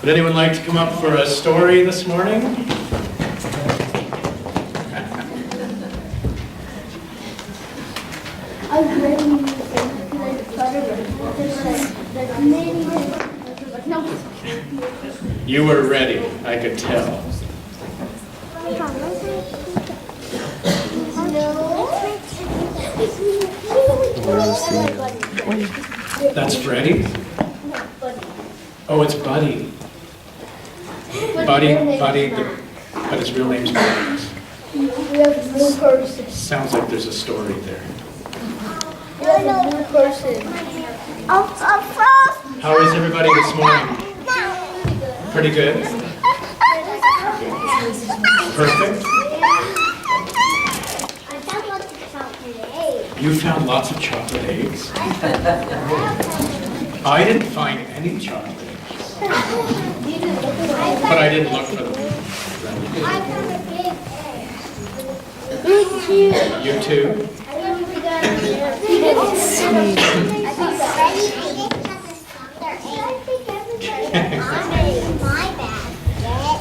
Would anyone like to come up for a story this morning? You were ready, I could tell. That's Freddie? Oh, it's Buddy. Buddy, but his real name's Buddy. We have a new person. Sounds like there's a story there. We have a new person. How is everybody this morning? Pretty good? Perfect? You found lots of chocolate eggs? I didn't find any chocolate eggs. But I didn't look for them. You too?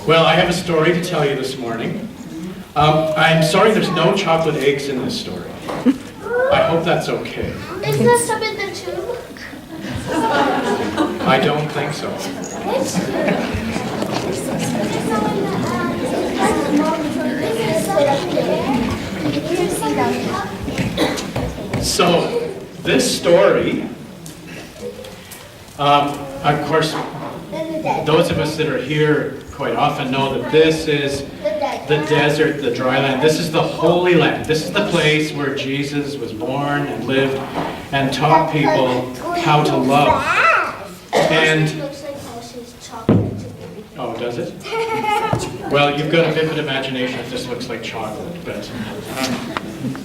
Well, I have a story to tell you this morning. I'm sorry there's no chocolate eggs in this story. I hope that's okay. Is there some in the tube? I don't think so. So, this story, of course, those of us that are here quite often know that this is the desert, the dry land. This is the Holy Land. This is the place where Jesus was born and lived and taught people how to love. And oh, does it? Well, you've got a vivid imagination if this looks like chocolate, but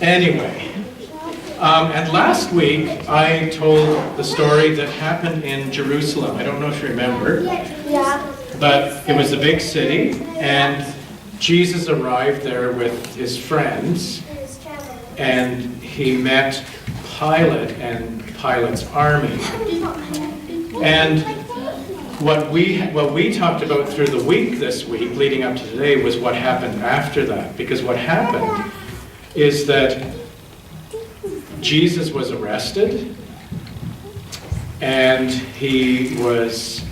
anyway. And last week, I told the story that happened in Jerusalem. I don't know if you remember, but it was a big city, and Jesus arrived there with his friends, and he met Pilate and Pilate's army. And what we talked about through the week this week, leading up to today, was what happened after that. Because what happened is that Jesus was arrested, and he was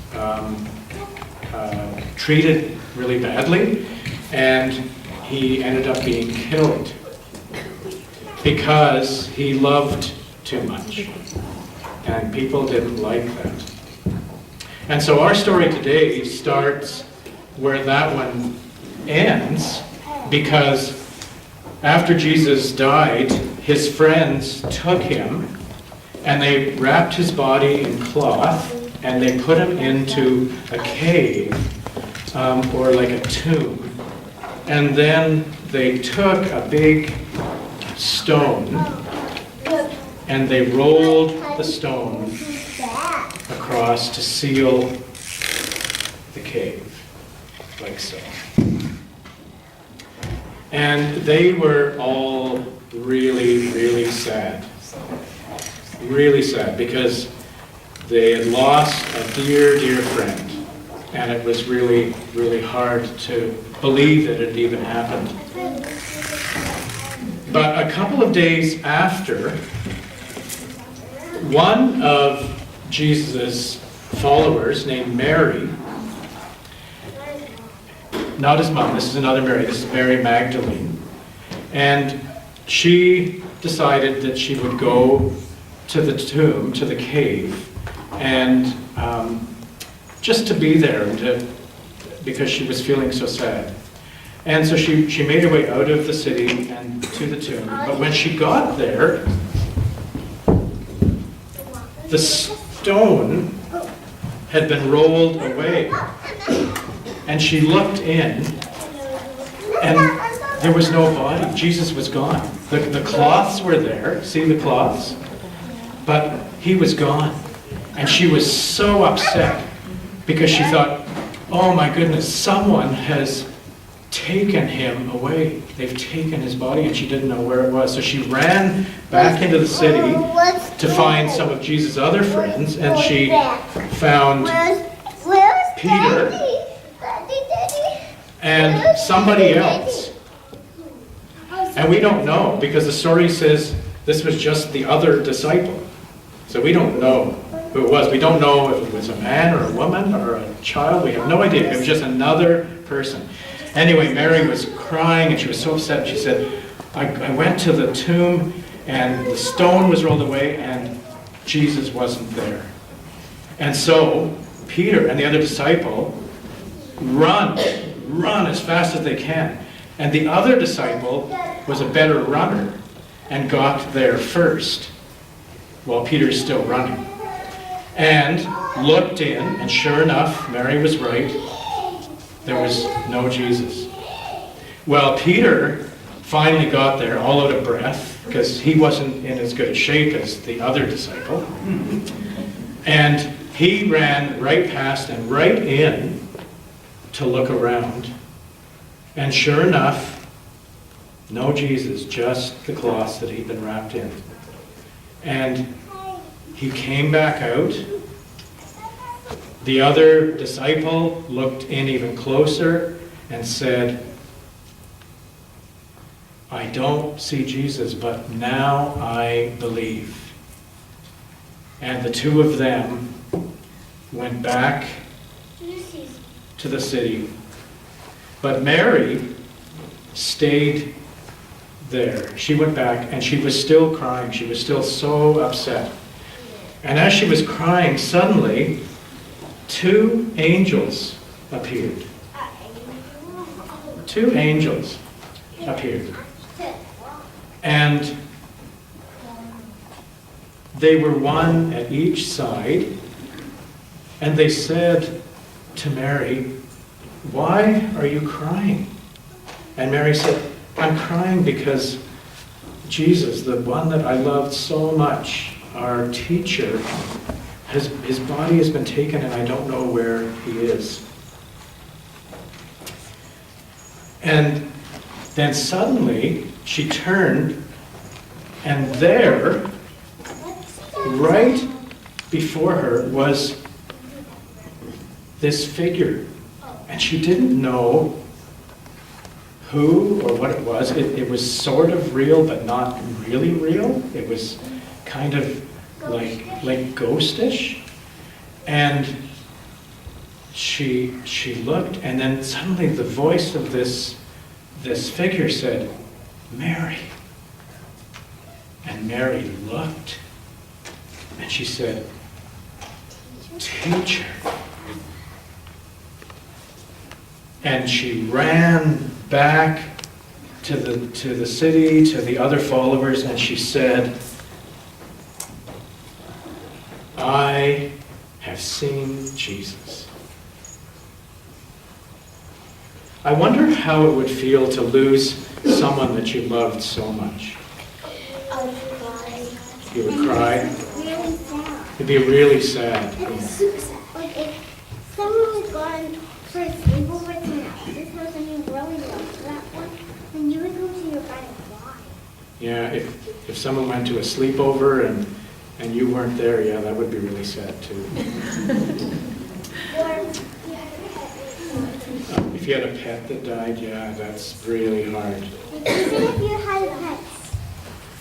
treated really badly, and he ended up being killed because he loved too much, and people didn't like that. And so our story today starts where that one ends, because after Jesus died, his friends took him and they wrapped his body in cloth and they put him into a cave or like a tomb. And then they took a big stone and they rolled the stone across to seal the cave, like so. And they were all really, really sad. Really sad, because they had lost a dear, dear friend. And it was really, really hard to believe that it even happened. But a couple of days after, one of Jesus' followers named Mary, not his mom, this is another Mary, this is Mary Magdalene, and she decided that she would go to the tomb, to the cave, and just to be there, and because she was feeling so sad. And so she made her way out of the city and to the tomb. But when she got there, the stone had been rolled away. And she looked in, and there was no body. Jesus was gone. The cloths were there. See the cloths? But he was gone. And she was so upset because she thought, oh my goodness, someone has taken him away. They've taken his body, and she didn't know where it was. So she ran back into the city to find some of Jesus' other friends, and she found Peter and somebody else. And we don't know, because the story says this was just the other disciple. So we don't know who it was. We don't know if it was a man or a woman or a child. We have no idea. It was just another person. Anyway, Mary was crying and she was so upset. She said, I went to the tomb and the stone was rolled away and Jesus wasn't there. And so Peter and the other disciple run as fast as they can. And the other disciple was a better runner and got there first, while Peter's still running. And looked in, and sure enough, Mary was right. There was no Jesus. Well, Peter finally got there all out of breath, because he wasn't in as good shape as the other disciple. And he ran right past and right in to look around. And sure enough, no Jesus, just the cloths that he'd been wrapped in. And he came back out. The other disciple looked in even closer and said, I don't see Jesus, but now I believe. And the two of them went back to the city. But Mary stayed there. She went back and she was still crying. She was still so upset. And as she was crying, suddenly, two angels appeared. Two angels appeared. And they were one at each side. And they said to Mary, why are you crying? And Mary said, I'm crying because Jesus, the one that I loved so much, our teacher, his body has been taken and I don't know where he is. And then suddenly she turned, and there, right before her, was this figure. And she didn't know who or what it was. It was sort of real, but not really real. It was kind of like ghostish. And she looked, and then suddenly the voice of this figure said, Mary. And Mary looked, and she said, Teacher. And she ran back to the city, to the other followers, and she said, I have seen Jesus. I wonder how it would feel to lose someone that you loved so much. You would cry? Really sad. It'd be really sad. It's super sad. Like if someone was gone for a sleepover tonight, this person you really loved that one, then you would go to your bed and cry. Yeah, if someone went to a sleepover and you weren't there, yeah, that would be really sad too. If you had a pet that died, yeah, that's really hard. Even if you had pets,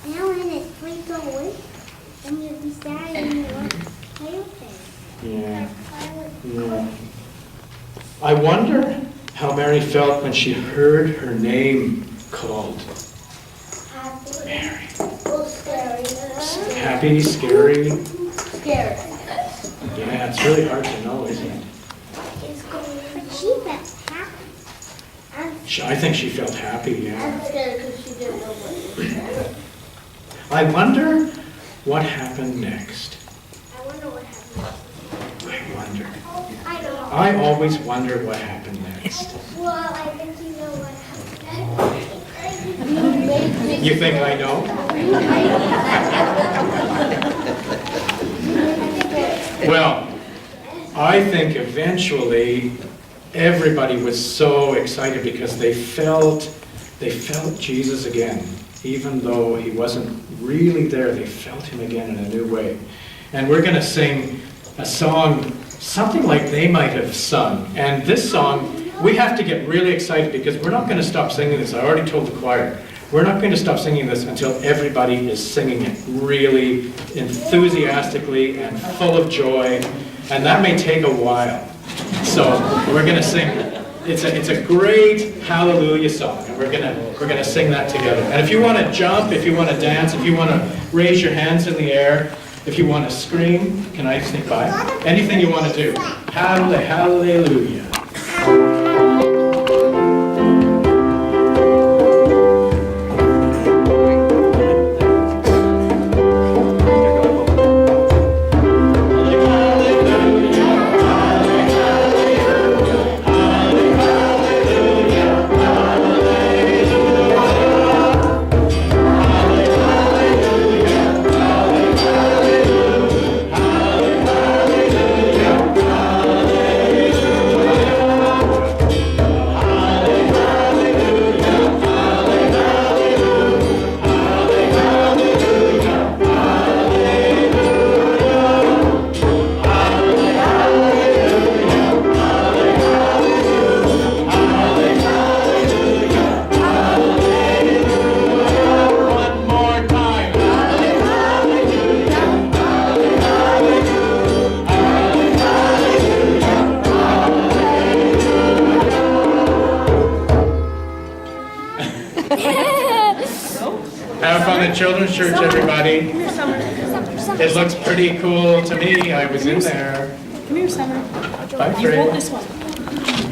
now when it freaks away, then you'd be sad and you want to play with it. Yeah. Yeah. I wonder how Mary felt when she heard her name called. Mary. Happy, scary? Scared. Yeah, it's really hard to know, isn't it? But she felt happy. I think she felt happy, yeah. I'm scared because she didn't know what to say. I wonder what happened next. I wonder what happened. I wonder. I don't know. I always wonder what happened next. Well, I think you know what happened. You think I know? Well, I think eventually everybody was so excited because they felt Jesus again. Even though he wasn't really there, they felt him again in a new way. And we're going to sing a song something like they might have sung. And this song, we have to get really excited because we're not going to stop singing this. I already told the choir. We're not going to stop singing this until everybody is singing it really enthusiastically and full of joy. And that may take a while. So we're going to sing. It's a great hallelujah song, and we're gonna sing that together. And if you want to jump, if you want to dance, if you want to raise your hands in the air, if you want to scream, can I sneak by? Anything you want to do. Hallelujah. Have fun at Children's Church, everybody. It looks pretty cool to me. I was in there. Come here, Summer. Bye, You hold Fred. this one.